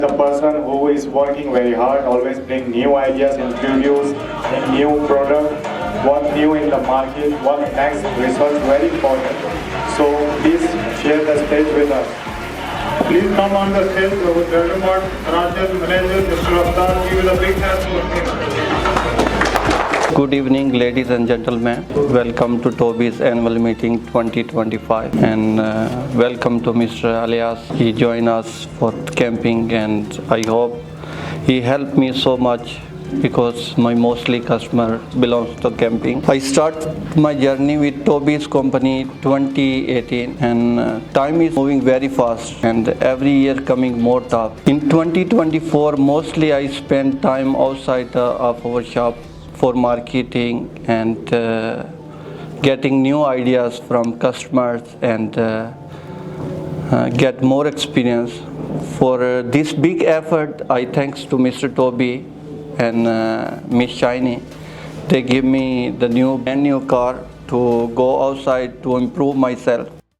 The person who is working very hard always bring new ideas, introduce a new product, what new in the market, what next research, very important. So please share the stage with us. Please come on the stage with the Mart branches manager, Mr. Aftar. Give it a big hand for him. Good evening, ladies and gentlemen. Welcome to Tobys annual meeting 2025, and welcome to Mr. Alias. He joined us for camping, and I hope he helped me so much because my mostly customer belongs to camping. I start my journey with Tobys company 2018, and time is moving very fast and every year coming more tough. In 2024, mostly I spend time outside of our shop for marketing and getting new ideas from customers and get more experience. For this big effort, I thanks to Mr. Toby and Miss Shiny. They give me the brand new car to go outside to improve myself.